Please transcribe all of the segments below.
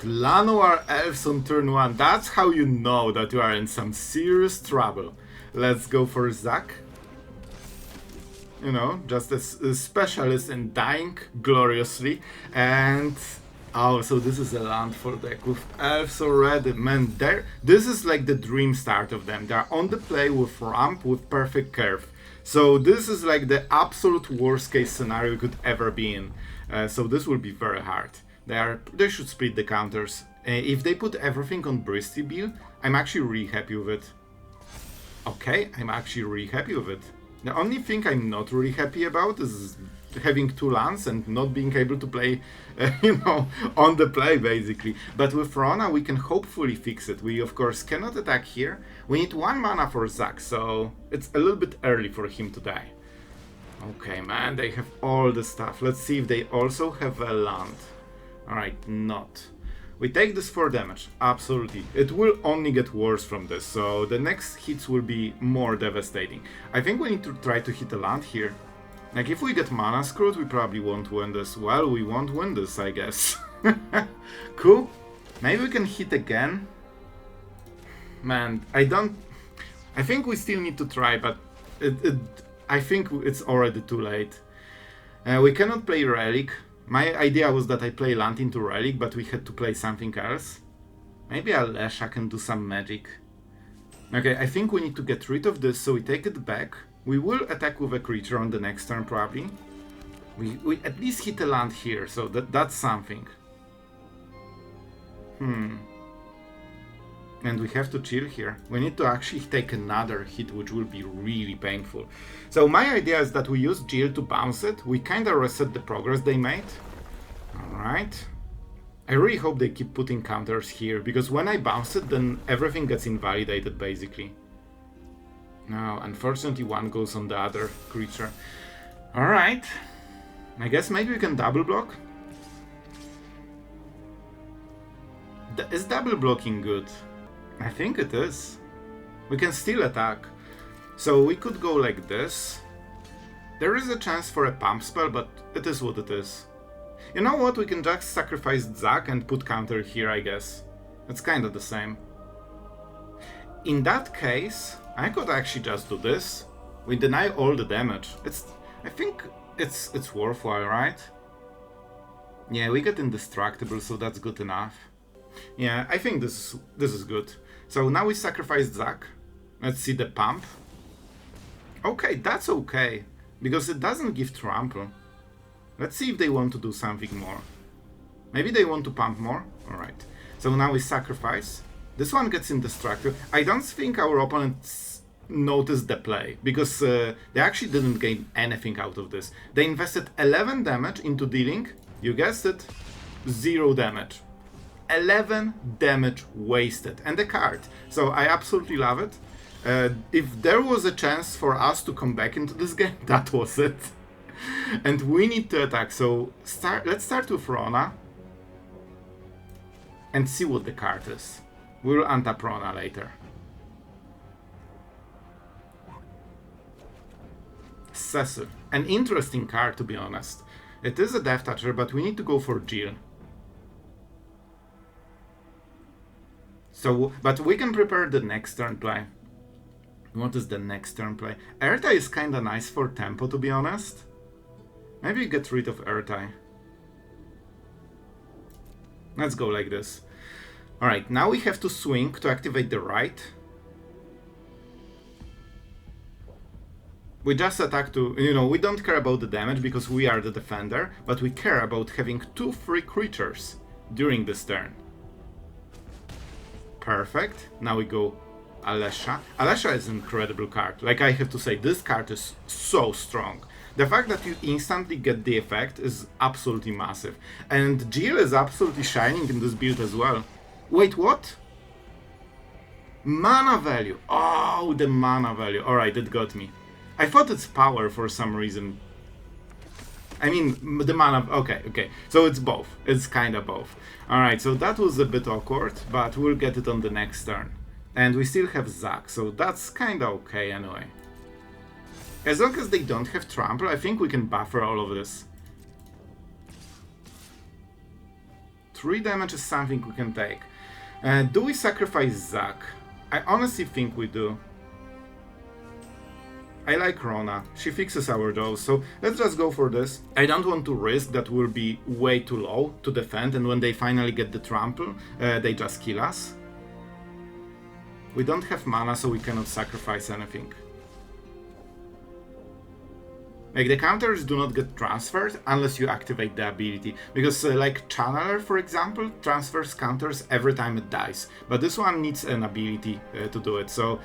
Llanowar Elves on turn 1. That's how you know that you are in some serious trouble. Let's go for Zack. You know, just a specialist in dying gloriously. And... oh, so this is a landfall deck with Elves already. Man, this is like the dream start of them. They're on the play with ramp with perfect curve. So this is like the absolute worst case scenario you could ever be in. So this will be very hard. They should split the counters. If they put everything on Bristy Bill, I'm actually really happy with it. Okay, I'm actually really happy with it. The only thing I'm not really happy about is having 2 lands and not being able to play, you know, on the play basically. But with Rona we can hopefully fix it. We of course cannot attack here. We need 1 mana for Zack, so it's a little bit early for him to die. Okay, man, they have all the stuff. Let's see if they also have a land. Alright, not. We take this 4 damage, absolutely. It will only get worse from this, so the next hits will be more devastating. I think we need to try to hit a land here. Like, if we get mana screwed, we probably won't win this. Well, we won't win this, I guess. Cool. Maybe we can hit again. Man, I think we still need to try, but I think it's already too late. We cannot play Relic. My idea was that I play land into Relic, but we had to play something else. Maybe Alesha can do some magic. Okay, I think we need to get rid of this, so we take it back. We will attack with a creature on the next turn, probably. We at least hit a land here, so that's something. And we have to chill here. We need to actually take another hit, which will be really painful. So my idea is that we use Jill to bounce it. We kinda reset the progress they made. Alright. I really hope they keep putting counters here, because when I bounce it, then everything gets invalidated, basically. No, unfortunately one goes on the other creature. Alright. I guess maybe we can double block? Is double blocking good? I think it is. We can still attack. So we could go like this. There is a chance for a pump spell, but it is what it is. You know what? We can just sacrifice Zack and put counter here, I guess. It's kind of the same. In that case, I could actually just do this. We deny all the damage. I think it's worthwhile, right? Yeah, we get indestructible, so that's good enough. Yeah, I think this is good. So now we sacrifice Zack. Let's see the pump. Okay, that's okay, because it doesn't give trample. Let's see if they want to do something more. Maybe they want to pump more? Alright. So now we sacrifice. This one gets indestructible. I don't think our opponents noticed the play, because they actually didn't gain anything out of this. They invested 11 damage into dealing, you guessed it, 0 damage. 11 damage wasted, and a card. So I absolutely love it. If there was a chance for us to come back into this game, that was it. And we need to attack, so let's start with Rona and see what the card is. We'll untap Rona later. Cecil, an interesting card, to be honest. It is a Death Toucher, but we need to go for Jill. So, but we can prepare the next turn play. What is the next turn play? Ertai is kinda nice for tempo, to be honest. Maybe get rid of Ertai. Let's go like this. Alright, now we have to swing to activate the right. We just attack to, you know, we don't care about the damage because we are the defender, but we care about having 2 free creatures during this turn. Perfect. Now we go Alesha. Alesha is an incredible card. Like, I have to say, this card is so strong. The fact that you instantly get the effect is absolutely massive. And Jill is absolutely shining in this build as well. Wait, what? Mana value. Oh, the mana value. Alright, it got me. I thought it's power for some reason. I mean, the mana... Okay. So it's both. It's kinda both. Alright, so that was a bit awkward, but we'll get it on the next turn. And we still have Zack, so that's kinda okay anyway. As long as they don't have trample, I think we can buffer all of this. 3 damage is something we can take. Do we sacrifice Zack? I honestly think we do. I like Rona. She fixes our dose, so let's just go for this. I don't want to risk that we'll be way too low to defend, and when they finally get the trample, they just kill us. We don't have mana, so we cannot sacrifice anything. Like, the counters do not get transferred unless you activate the ability. Because, like, Channeler, for example, transfers counters every time it dies. But this one needs an ability to do it. So,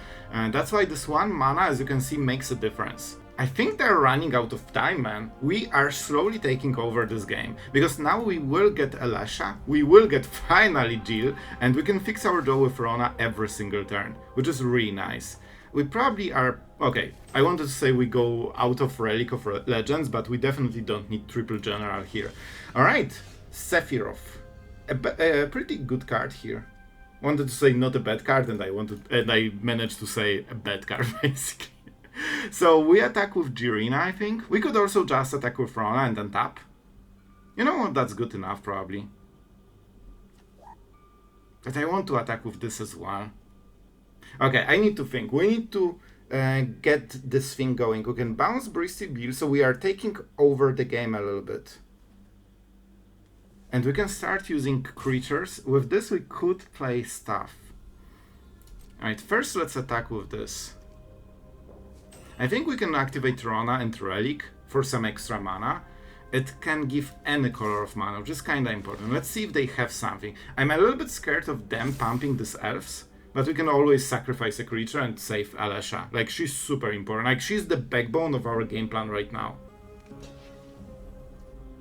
that's why this 1 mana, as you can see, makes a difference. I think they're running out of time, man. We are slowly taking over this game. Because now we will get Alesha, we will get finally Jill, and we can fix our draw with Rona every single turn. Which is really nice. We probably are... Okay, I wanted to say we go out of Relic of Legends, but we definitely don't need Triple General here. Alright, Sephiroth. A pretty good card here. Wanted to say not a bad card, and I managed to say a bad card, basically. So we attack with Jirina, I think. We could also just attack with Rona and then tap. You know what, that's good enough, probably. But I want to attack with this as well. Okay, I need to think. We need to get this thing going. We can bounce Breezy Bill, so we are taking over the game a little bit. And we can start using creatures. With this, we could play stuff. Alright, first let's attack with this. I think we can activate Rona and Relic for some extra mana. It can give any color of mana, which is kinda important. Let's see if they have something. I'm a little bit scared of them pumping these elves. But we can always sacrifice a creature and save Alesha. Like, she's super important. Like, she's the backbone of our game plan right now.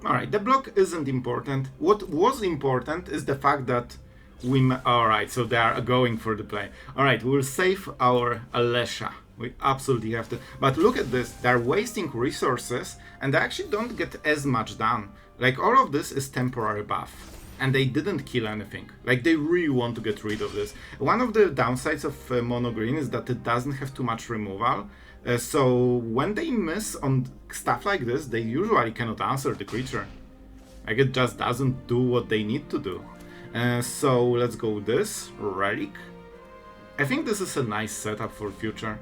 Alright, the block isn't important. What was important is the fact that we... Alright, so they are going for the play. Alright, we'll save our Alesha. We absolutely have to. But look at this. They're wasting resources and they actually don't get as much done. Like, all of this is temporary buff. And they didn't kill anything. Like, they really want to get rid of this. One of the downsides of mono green is that it doesn't have too much removal. So when they miss on stuff like this, they usually cannot answer the creature. Like, it just doesn't do what they need to do. So let's go this, Relic. I think this is a nice setup for future.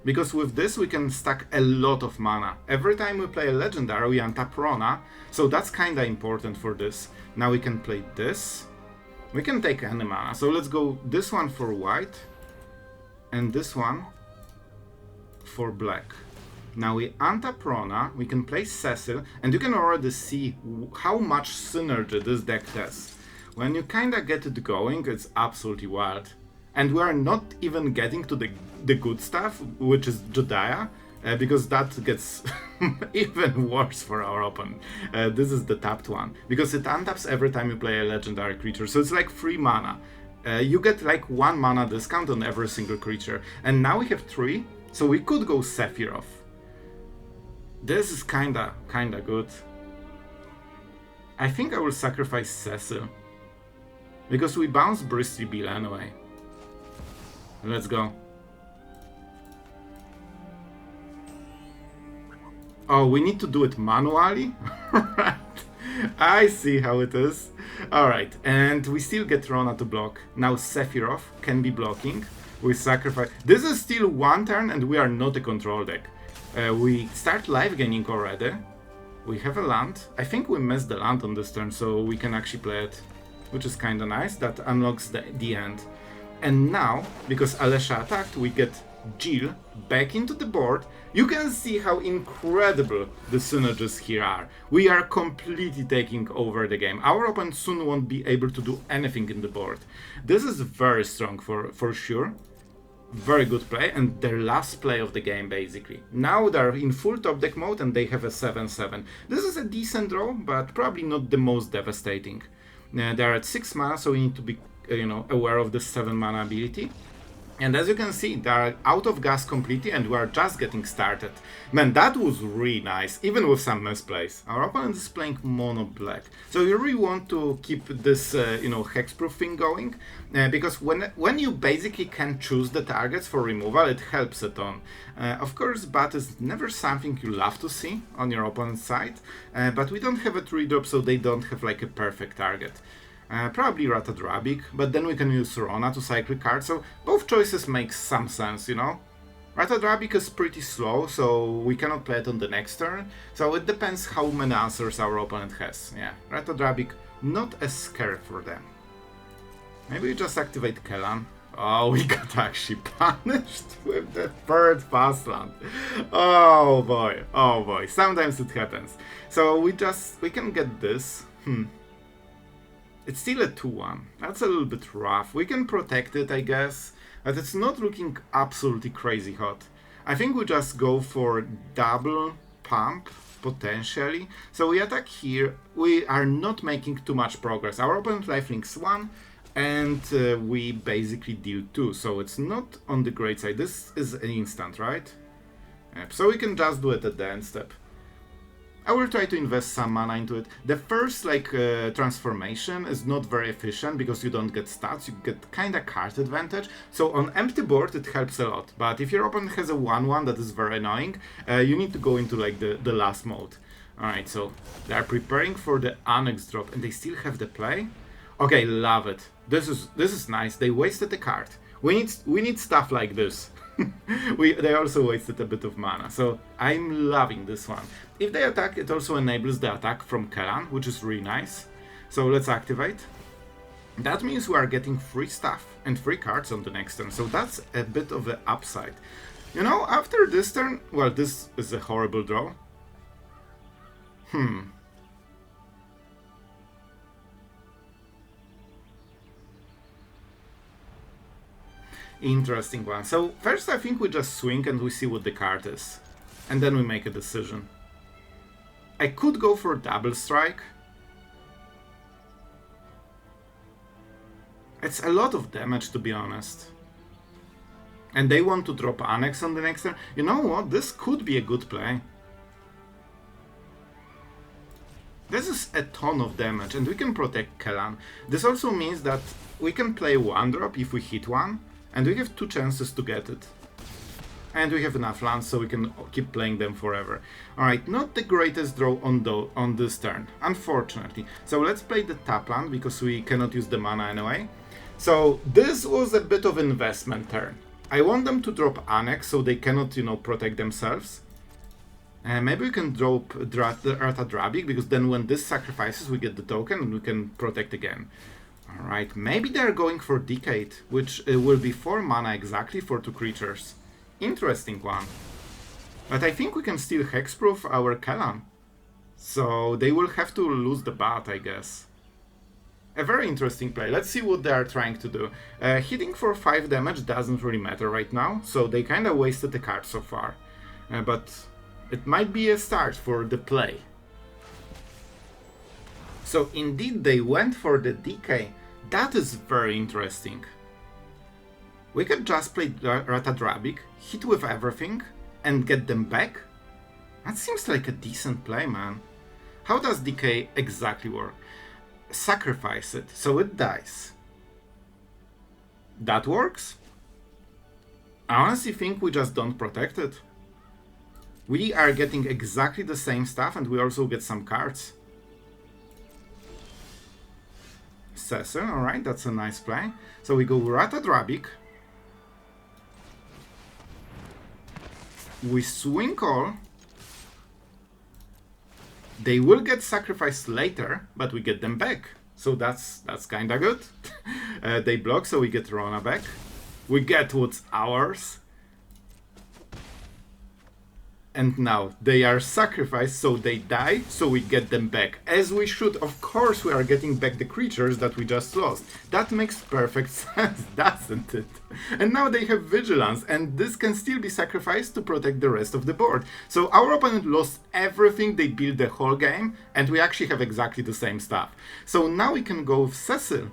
Because with this we can stack a lot of mana. Every time we play a legendary we untap Rona, so that's kinda important for this. Now we can play this. We can take any mana, so let's go this one for white, and this one for black. Now we untap Rona, we can play Cecil, and you can already see how much synergy this deck has. When you kinda get it going, it's absolutely wild. And we are not even getting to the good stuff, which is Jodah, because that gets even worse for our opponent. This is the tapped one, because it untaps every time you play a legendary creature, so it's like 3 mana. You get like 1 mana discount on every single creature, and now we have 3, so we could go Sephiroth. This is kinda good. I think I will sacrifice Cecil, because we bounce Bristly Bill anyway. Let's go. Oh, we need to do it manually? Right. I see how it is. Alright, and we still get Rona to block. Now Sephiroth can be blocking. We sacrifice... This is still 1 turn and we are not a control deck. We start life gaining already. We have a land. I think we missed the land on this turn, so we can actually play it. Which is kinda nice. That unlocks the end. And now, because Alesha attacked, we get Jill back into the board. You can see how incredible the synergies here are. We are completely taking over the game. Our opponent soon won't be able to do anything in the board. This is very strong for sure. Very good play, and their last play of the game, basically. Now they're in full top deck mode and they have a 7-7. This is a decent draw, but probably not the most devastating. They're at 6 mana, so we need to be aware of the 7 mana ability. And as you can see, they are out of gas completely and we are just getting started. Man, that was really nice, even with some misplays. Our opponent is playing mono black. So you really want to keep this, hexproof thing going. Because when you basically can choose the targets for removal, it helps a ton. Of course, bat is never something you love to see on your opponent's side. But we don't have a 3-drop, so they don't have like a perfect target. Probably Ratadrabik, but then we can use Rona to cycle cards, so both choices make some sense, you know? Ratadrabik is pretty slow, so we cannot play it on the next turn, so it depends how many answers our opponent has. Yeah, Ratadrabik not as scary for them. Maybe we just activate Kellan. Oh, we got actually punished with the third fastland. Oh boy, sometimes it happens. So we can get this. It's still a 2-1. That's a little bit rough. We can protect it, I guess, but it's not looking absolutely crazy hot. I think we just go for double pump, potentially. So we attack here. We are not making too much progress. Our opponent lifelinks 1, and we basically deal 2. So it's not on the great side. This is an instant, right? Yep. So we can just do it at the end step. I will try to invest some mana into it. The first transformation is not very efficient because you don't get stats, you get kinda card advantage. So on empty board it helps a lot, but if your opponent has a 1-1 that is very annoying, you need to go into like the last mode. Alright, so they are preparing for the Annex drop and they still have the play. Okay, love it. This is nice. They wasted the card. We need stuff like this. They also wasted a bit of mana, so I'm loving this one. If they attack, it also enables the attack from Kellan, which is really nice. So let's activate. That means we are getting free stuff and free cards on the next turn, so that's a bit of the upside. You know, after this turn, well, this is a horrible draw. Interesting one. So first I think we just swing and we see what the card is. And then we make a decision. I could go for double strike. It's a lot of damage, to be honest. And they want to drop Annex on the next turn. You know what? This could be a good play. This is a ton of damage and we can protect Kellan. This also means that we can play 1-drop if we hit one. And we have 2 chances to get it. And we have enough lands so we can keep playing them forever. Alright, not the greatest draw on this turn, unfortunately. So let's play the tap land because we cannot use the mana anyway. So this was a bit of investment turn. I want them to drop Annex so they cannot, protect themselves. Maybe we can drop Ratadrabik because then when this sacrifices we get the token and we can protect again. Alright, maybe they're going for Decade, which will be 4 mana exactly for 2 creatures. Interesting one. But I think we can still hexproof our Kellan. So they will have to lose the bat, I guess. A very interesting play. Let's see what they are trying to do. Hitting for 5 damage doesn't really matter right now, so they kinda wasted the card so far. But it might be a start for the play. So indeed they went for the decay. That is very interesting. We could just play Ratadrabik, hit with everything, and get them back? That seems like a decent play, man. How does decay exactly work? Sacrifice it, so it dies. That works? I honestly think we just don't protect it. We are getting exactly the same stuff and we also get some cards. Cecil, alright, that's a nice play. So we go Ratadrabik. We swing all. They will get sacrificed later, but we get them back. So that's kinda good. They block, so we get Rona back. We get what's ours. And now they are sacrificed, so they die, so we get them back. As we should. Of course we are getting back the creatures that we just lost. That makes perfect sense, doesn't it? And now they have Vigilance, and this can still be sacrificed to protect the rest of the board. So our opponent lost everything they built the whole game, and we actually have exactly the same stuff. So now we can go with Cecil.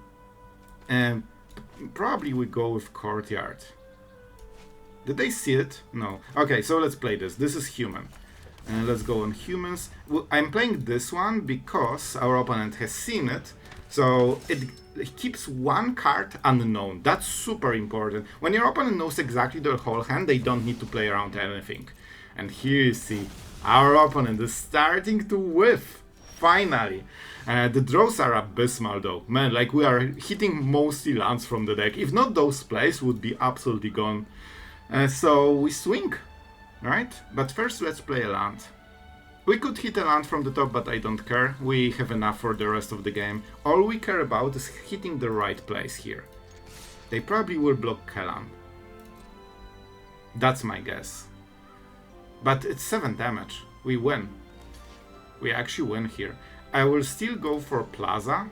And probably we go with Courtyard. Did they see it? No. Okay, so let's play this. This is human. Let's go on humans. I'm playing this one because our opponent has seen it. So it keeps one card unknown. That's super important. When your opponent knows exactly their whole hand, they don't need to play around anything. And here you see, our opponent is starting to whiff. Finally. The draws are abysmal though. Man, like we are hitting mostly lands from the deck. If not, those plays would be absolutely gone. So we swing, right? But first let's play a land. We could hit a land from the top, but I don't care. We have enough for the rest of the game. All we care about is hitting the right place here. They probably will block Kellan. That's my guess. But it's 7 damage. We win. We actually win here. I will still go for Plaza,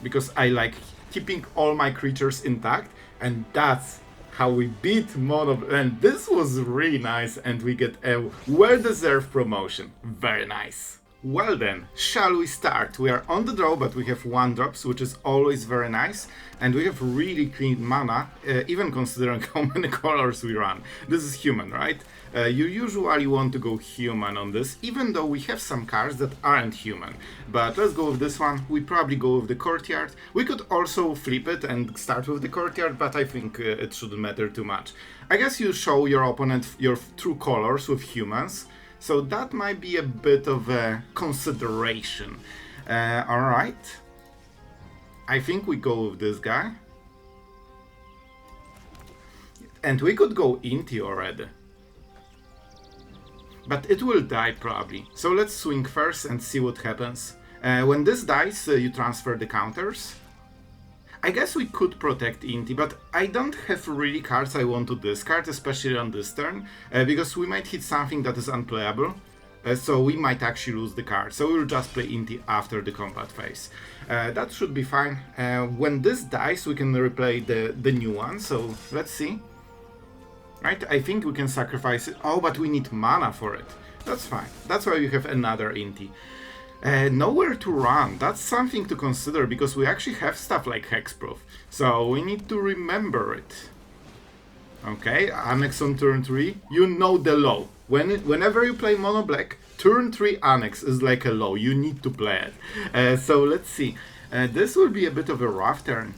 because I like keeping all my creatures intact, and that's how we beat Mono. And this was really nice, and we get a well-deserved promotion. Very nice. Well then, shall we start? We are on the draw, but we have 1-drops, which is always very nice, and we have really clean mana, even considering how many colors we run. This is human, right? You usually want to go human on this, even though we have some cards that aren't human. But let's go with this one. We probably go with the courtyard. We could also flip it and start with the courtyard, but I think it shouldn't matter too much. I guess you show your opponent your true colors with humans, so that might be a bit of a consideration. Alright. I think we go with this guy. And we could go Inti already. But it will die probably. So let's swing first and see what happens. When this dies, you transfer the counters. I guess we could protect Inti, but I don't have really cards I want to discard, especially on this turn, because we might hit something that is unplayable, so we might actually lose the card. So we'll just play Inti after the combat phase. That should be fine. When this dies, we can replay the new one, so let's see. Right, I think we can sacrifice it. Oh, but we need mana for it. That's fine. That's why we have another Inti. Nowhere to run. That's something to consider, because we actually have stuff like Hexproof. So we need to remember it. Okay, Annex on turn 3. You know the law. Whenever you play Mono Black, turn 3 Annex is like a law. You need to play it. So let's see. This will be a bit of a rough turn.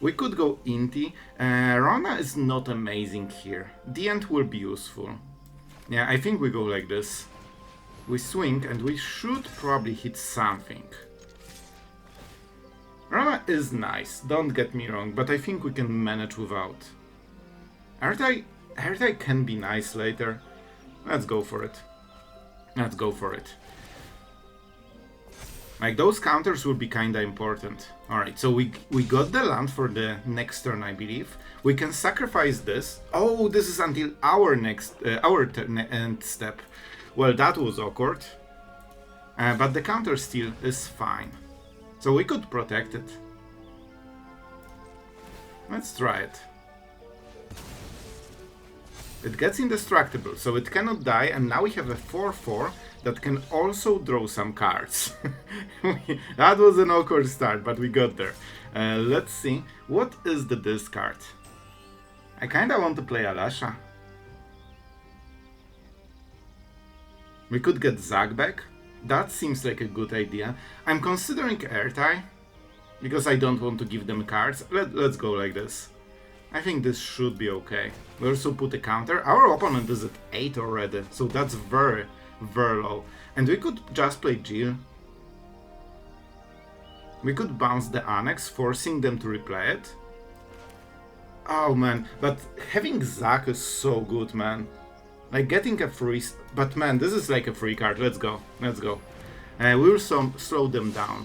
We could go Inti. Rona is not amazing here. The end will be useful. Yeah, I think we go like this. We swing, and we should probably hit something. Rona is nice, don't get me wrong, but I think we can manage without. Ertai can be nice later. Let's go for it. Let's go for it. Like, those counters will be kinda important. Alright, so we got the land for the next turn, I believe. We can sacrifice this. Oh, this is until our next, end step. Well, that was awkward. But the counter still is fine. So we could protect it. Let's try it. It gets indestructible, so it cannot die, and now we have a 4/4 that can also draw some cards. That was an awkward start, but we got there. Let's see. What is the discard? I kinda want to play Alesha. We could get Zack back. That seems like a good idea. I'm considering Ertai, because I don't want to give them cards. Let's go like this. I think this should be okay. We also put a counter. Our opponent is at 8 already, so that's very, very low. And we could just play Jill. We could bounce the Annex, forcing them to replay it. Oh man, but having Zack is so good, man. Like getting a free... But man, this is like a free card. Let's go. Let's go. We'll slow them down.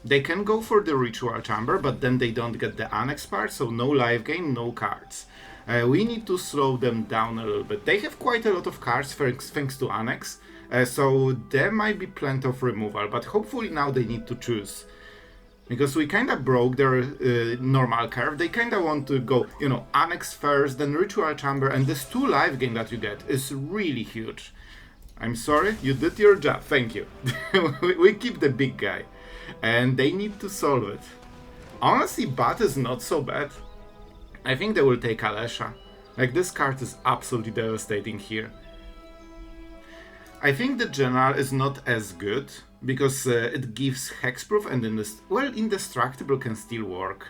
They can go for the Ritual Chamber, but then they don't get the Annex part, so no live gain, no cards. We need to slow them down a little bit. They have quite a lot of cards thanks to Annex, so there might be plenty of removal, but hopefully now they need to choose. Because we kinda broke their normal curve. They kinda want to go, you know, Annex first, then Ritual Chamber, and this 2 live gain that you get is really huge. I'm sorry, you did your job, thank you. We keep the big guy. And they need to solve it. Honestly, Bat is not so bad. I think they will take Alesha. Like, this card is absolutely devastating here. I think the General is not as good, because it gives hexproof and indestructible can still work.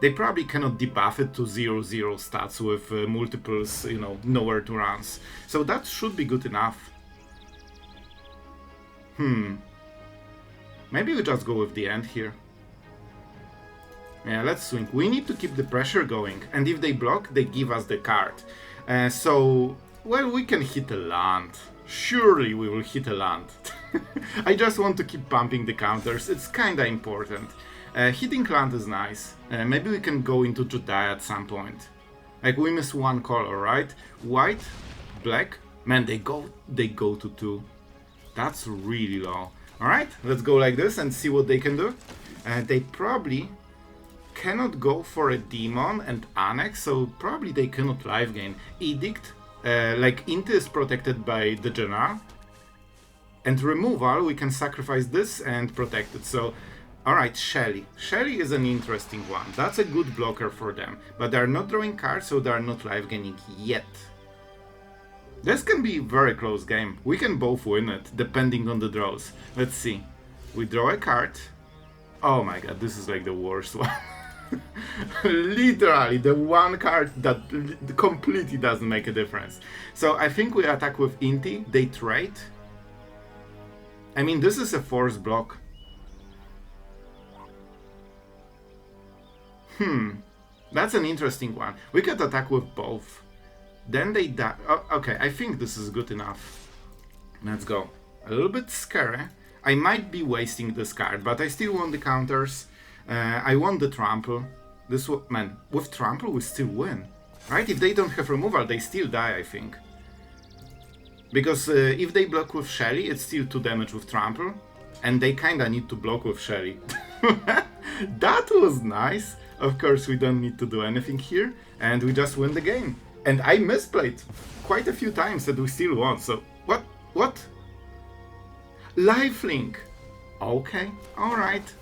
They probably cannot debuff it to 0/0 stats with multiples, you know, nowhere to runs. So that should be good enough. Maybe we just go with the end here. Yeah, let's swing. We need to keep the pressure going, and if they block, they give us the card. So, well, we can hit a land. Surely we will hit a land. I just want to keep pumping the counters, it's kinda important. Hitting land is nice. Maybe we can go into Jodah at some point. Like, we miss one color, right? White, black. Man, they go to 2. That's really low. Alright, let's go like this and see what they can do. They probably cannot go for a demon and annex, so probably they cannot life gain. Edict, like Inti is protected by the General. And removal, we can sacrifice this and protect it. So, alright, Shelly. Shelly is an interesting one. That's a good blocker for them. But they're not drawing cards, so they're not life gaining yet. This can be a very close game. We can both win it, depending on the draws. Let's see. We draw a card. Oh my god, this is like the worst one. Literally, the one card that completely doesn't make a difference. So I think we attack with Inti, they trade. I mean, this is a forced block. That's an interesting one. We could attack with both. Then they die. Oh, okay, I think this is good enough. Let's go. A little bit scary. I might be wasting this card, but I still want the counters. I want the trample. Man, with trample we still win. Right? If they don't have removal, they still die, I think. Because if they block with Shelly, it's still 2 damage with trample. And they kinda need to block with Shelly. That was nice. Of course, we don't need to do anything here. And we just win the game. And I misplayed quite a few times and we still won. So, what? Lifelink. Okay, alright.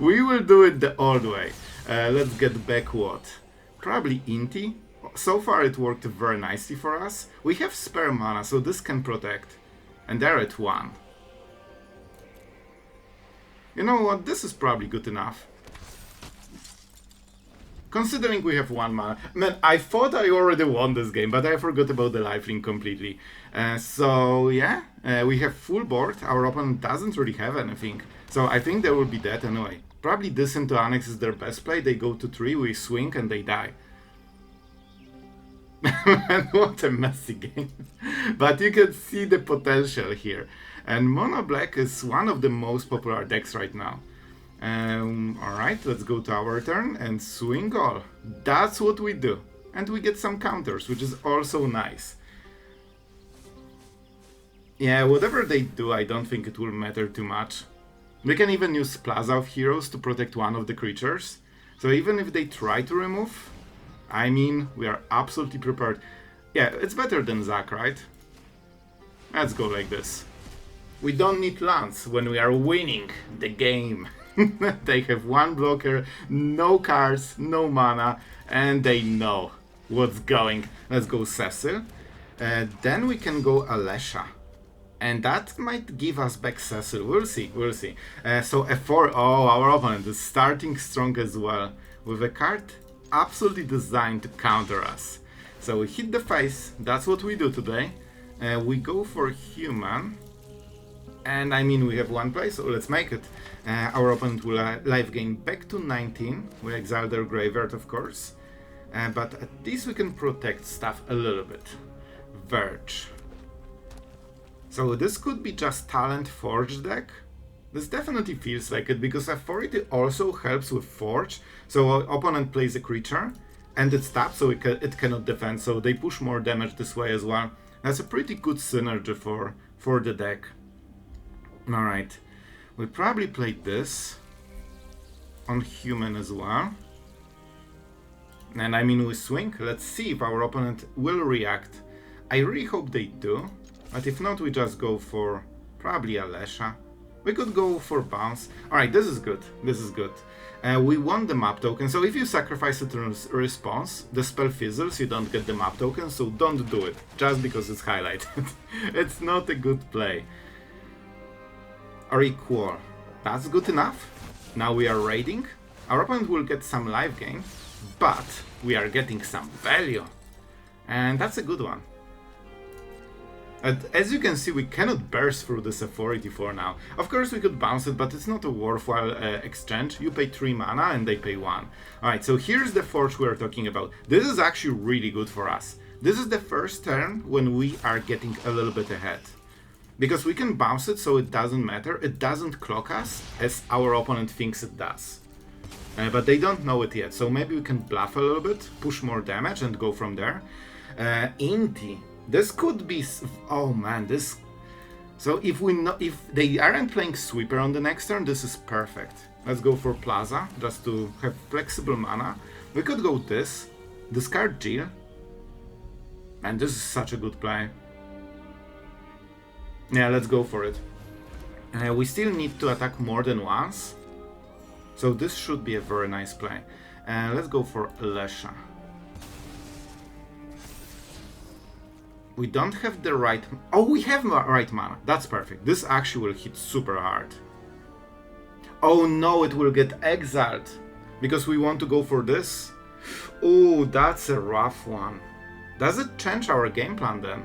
We will do it the old way. Let's get back what? Probably Inti. So far it worked very nicely for us. We have spare mana, so this can protect. And they're at 1. You know what, this is probably good enough. Considering we have 1 mana. Man, I thought I already won this game, but I forgot about the lifelink completely. So yeah, we have full board. Our opponent doesn't really have anything. So I think they will be dead anyway. Probably this into Annex is their best play. They go to 3, we swing and they die. Man, what a messy game. But you can see the potential here. And Mono Black is one of the most popular decks right now. Alright, let's go to our turn and swing all. That's what we do. And we get some counters, which is also nice. Yeah, whatever they do, I don't think it will matter too much. We can even use Plaza of Heroes to protect one of the creatures. So even if they try to remove, I mean, we are absolutely prepared. Yeah, it's better than Zack, right? Let's go like this. We don't need lands when we are winning the game. They have 1 blocker, no cards, no mana, and they know what's going. Let's go Cecil. Then we can go Alesha. And that might give us back Cecil. We'll see. So F4, oh, our opponent is starting strong as well. With a card absolutely designed to counter us. So we hit the face, that's what we do today. We go for human. And I mean, we have 1 play, so let's make it. Our opponent will life gain back to 19. We exile their graveyard, of course. But at least we can protect stuff a little bit. Verge. So this could be just Talent Forge deck. This definitely feels like it, because Authority also helps with Forge. So our opponent plays a creature, and it's tapped, so it cannot defend, so they push more damage this way as well. That's a pretty good synergy for the deck. Alright, we probably played this on human as well. And I mean, we swing. Let's see if our opponent will react. I really hope they do, but if not, we just go for probably Alesha. We could go for bounce. Alright, this is good. This is good. We want the map token, so if you sacrifice it in response, the spell fizzles, you don't get the map token, so don't do it, just because it's highlighted. It's not a good play. Or equal. That's good enough. Now we are raiding. Our opponent will get some life gain, but we are getting some value. And that's a good one. And as you can see, we cannot burst through this authority for now. Of course we could bounce it, but it's not a worthwhile exchange. You pay 3 mana and they pay 1. Alright, so here's the forge we are talking about. This is actually really good for us. This is the first turn when we are getting a little bit ahead. Because we can bounce it, so it doesn't matter. It doesn't clock us as our opponent thinks it does. But they don't know it yet, so maybe we can bluff a little bit, push more damage and go from there. Inti. This could be... Oh man, this... So if they aren't playing Sweeper on the next turn, this is perfect. Let's go for Plaza, just to have flexible mana. We could go this, discard Jill. Man, this is such a good play. Yeah, let's go for it. We still need to attack more than once. So this should be a very nice play. Let's go for Alesha. We don't have the right... Oh, we have right mana. That's perfect. This actually will hit super hard. Oh no, it will get exiled. Because we want to go for this? Oh, that's a rough one. Does it change our game plan then?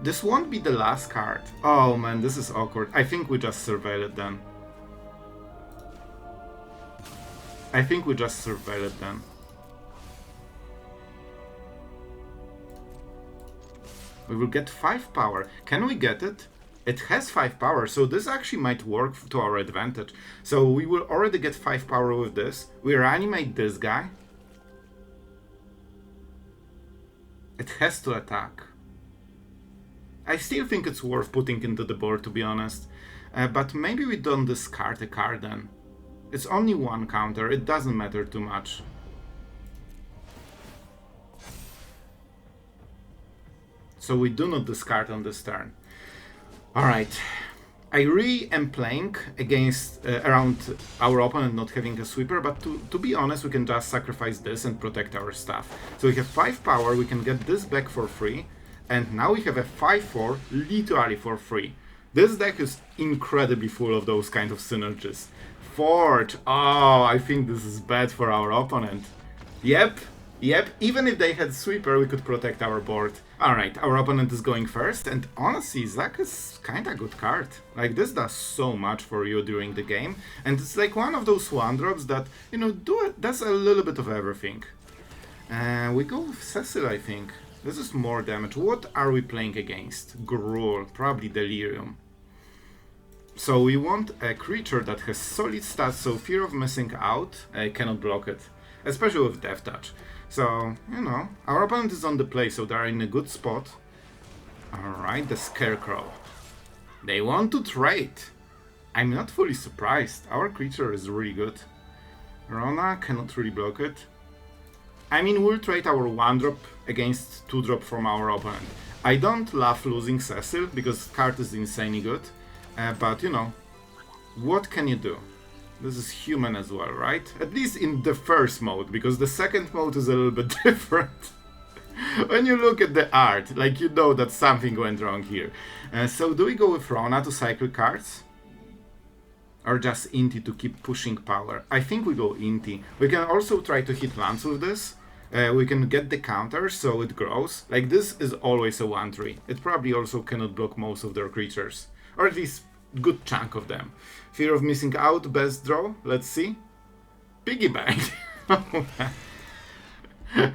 This won't be the last card. Oh man, this is awkward. I think we just surveil it then. I think we just surveil it then. We will get 5 power. Can we get it? It has 5 power, so this actually might work to our advantage. So we will already get 5 power with this. We reanimate this guy. It has to attack. I still think it's worth putting into the board, to be honest. But maybe we don't discard a card then. It's only 1 counter, it doesn't matter too much. So we do not discard on this turn. Alright. I really am playing against around our opponent not having a sweeper, but to be honest, we can just sacrifice this and protect our stuff. So we have 5 power, we can get this back for free, and now we have a 5/4 literally for free. This deck is incredibly full of those kind of synergies. Forge! Oh, I think this is bad for our opponent. Yep, even if they had sweeper, we could protect our board. Alright, our opponent is going first, and honestly, Zack is kinda good card. Like, this does so much for you during the game, and it's like one of those 1-drops that, you know, does a little bit of everything. We go with Cecil, I think. This is more damage. What are we playing against? Gruul, probably Delirium. So we want a creature that has solid stats, so fear of missing out, cannot block it. Especially with Death Touch. So, you know, our opponent is on the play, so they're in a good spot. Alright, the Scarecrow. They want to trade. I'm not fully surprised. Our creature is really good. Rona cannot really block it. I mean, we'll trade our 1-drop against 2-drop from our opponent. I don't love losing Cecil, because card is insanely good. But, you know, what can you do? This is human as well, right? At least in the first mode, because the second mode is a little bit different. When you look at the art, like, you know that something went wrong here. So do we go with Rona to cycle cards? Or just Inti to keep pushing power? I think we go Inti. We can also try to hit lands with this. We can get the counter so it grows. Like, this is always a 1/3. It probably also cannot block most of their creatures. Or at least good chunk of them. Fear of missing out, best draw. Let's see. Piggy bank.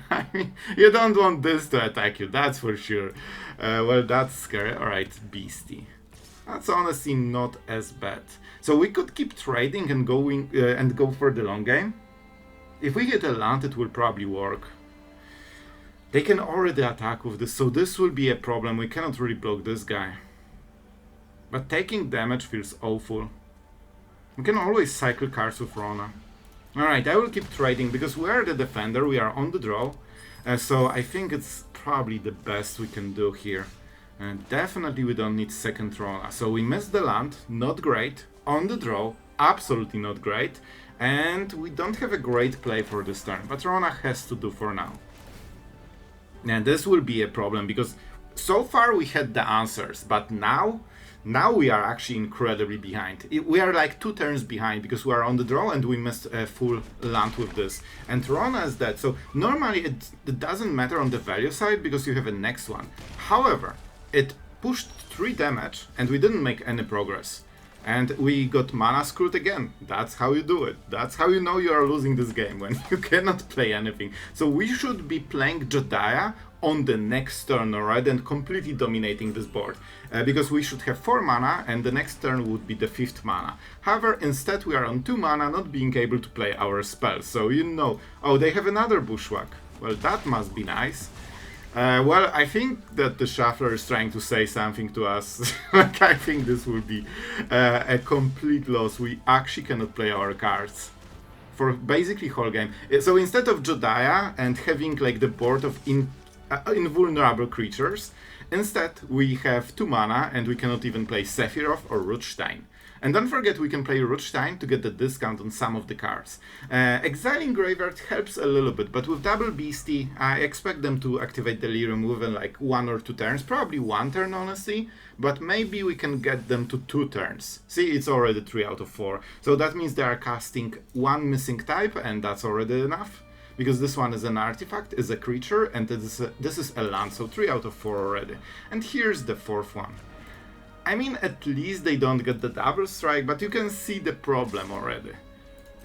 I mean, you don't want this to attack you, that's for sure. Well, that's scary. Alright, Beastie. That's honestly not as bad. So we could keep trading and going and go for the long game. If we get a land, it will probably work. They can already attack with this, so this will be a problem. We cannot really block this guy. But taking damage feels awful. We can always cycle cards with Rona. Alright, I will keep trading because we are the defender, we are on the draw. So I think it's probably the best we can do here. And definitely we don't need second Rona. So we missed the land, not great. On the draw, absolutely not great. And we don't have a great play for this turn, but Rona has to do for now. And this will be a problem because so far we had the answers, but now we are actually incredibly behind. We are like 2 turns behind because we are on the draw and we missed a full land with this. And Rona is dead, so normally it doesn't matter on the value side because you have a next one. However, it pushed 3 damage and we didn't make any progress. And we got mana screwed again. That's how you do it. That's how you know you are losing this game, when you cannot play anything. So we should be playing Jodah on the next turn, alright, and completely dominating this board. Because we should have 4 mana, and the next turn would be the 5th mana. However, instead we are on 2 mana, not being able to play our spells. So you know, oh, they have another Bushwhack. Well, that must be nice. Well, I think that the Shuffler is trying to say something to us. Like, I think this will be a complete loss. We actually cannot play our cards for basically whole game. So instead of Jodah and having like the board of invulnerable creatures, instead we have 2 mana and we cannot even play Sephiroth or Rutstein. And don't forget, we can play Rutstein to get the discount on some of the cards. Exiling Graveyard helps a little bit, but with Double Beastie, I expect them to activate Delirium within like 1 or 2 turns. Probably 1 turn, honestly, but maybe we can get them to 2 turns. See, it's already 3 out of 4. So that means they are casting 1 missing type, and that's already enough. Because this one is an artifact, is a creature, and this is a land, so 3 out of 4 already. And here's the 4th one. I mean, at least they don't get the double strike, but you can see the problem already.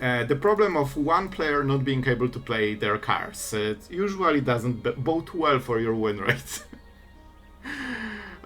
The problem of one player not being able to play their cards. It usually doesn't bode well for your win rate.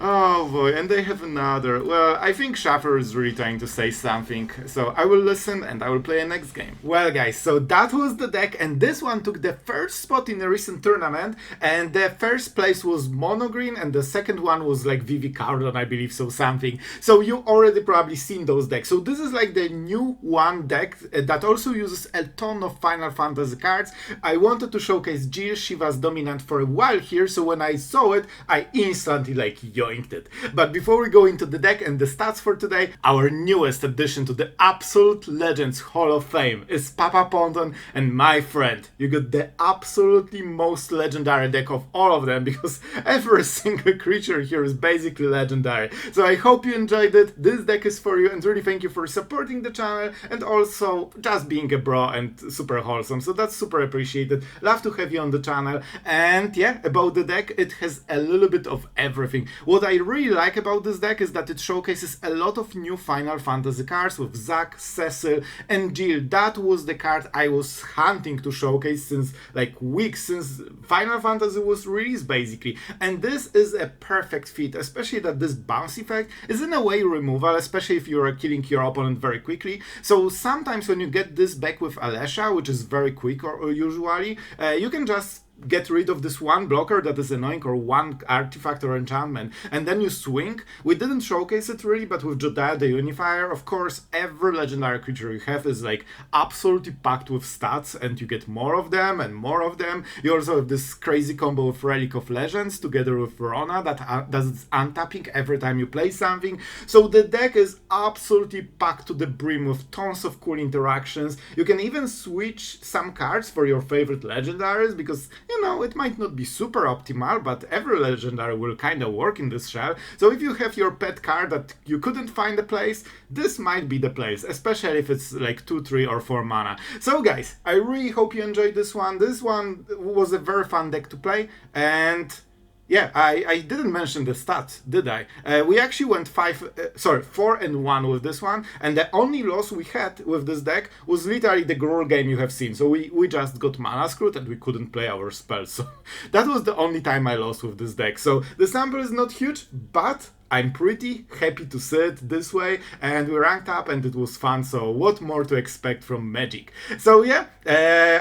Oh boy, and they have another. Well, I think Schaffer is really trying to say something, so I will listen and I will play a next game. Well guys, so that was the deck, and this one took the first spot in a recent tournament, and the first place was Mono Green and the second one was like Vivi Cardon, I believe, so something. So you already probably seen those decks. So this is like the new one deck that also uses a ton of Final Fantasy cards. I wanted to showcase Jill. She was dominant for a while here, so when I saw it, I instantly like yoinked it. But before we go into the deck and the stats for today, our newest addition to the Absolute Legends Hall of Fame is Papa Ponton, and my friend, you got the absolutely most legendary deck of all of them, because every single creature here is basically legendary. So I hope you enjoyed it. This deck is for you, and really thank you for supporting the channel and also just being a bro and super wholesome. So that's super appreciated. Love to have you on the channel. And yeah, about the deck, it has a little bit of everything. What I really like about this deck is that it showcases a lot of new Final Fantasy cards with Zack, Cecil, and Jill. That was the card I was hunting to showcase since like weeks, since Final Fantasy was released basically. And this is a perfect fit, especially that this bounce effect is in a way removal, especially if you are killing your opponent very quickly. So sometimes when you get this back with Alesha, which is very quick or usually, you can just get rid of this one blocker that is annoying, or one artifact or enchantment, and then you swing. We didn't showcase it really, but with Jodah the Unifier, of course, every legendary creature you have is like absolutely packed with stats, and you get more of them and more of them. You also have this crazy combo of Relic of Legends together with Rona that does untapping every time you play something. So the deck is absolutely packed to the brim with tons of cool interactions. You can even switch some cards for your favorite legendaries, because you know, it might not be super optimal, but every legendary will kind of work in this shell. So if you have your pet card that you couldn't find a place, this might be the place, especially if it's like 2, 3, or 4 mana. So guys, I really hope you enjoyed this one. This one was a very fun deck to play, and yeah, I didn't mention the stats, did I? We actually went 4-1 with this one, and the only loss we had with this deck was literally the Gruul game you have seen. So we just got mana screwed and we couldn't play our spells. So that was the only time I lost with this deck. So the sample is not huge, but I'm pretty happy to see it this way, and we ranked up and it was fun, so what more to expect from Magic? So yeah,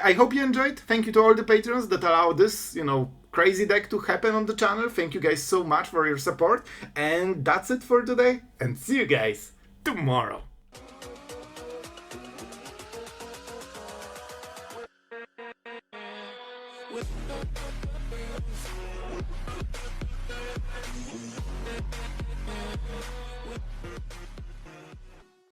I hope you enjoyed. Thank you to all the patrons that allow this, you know, crazy deck to happen on the channel. Thank you guys so much for your support, and that's it for today, and see you guys tomorrow. With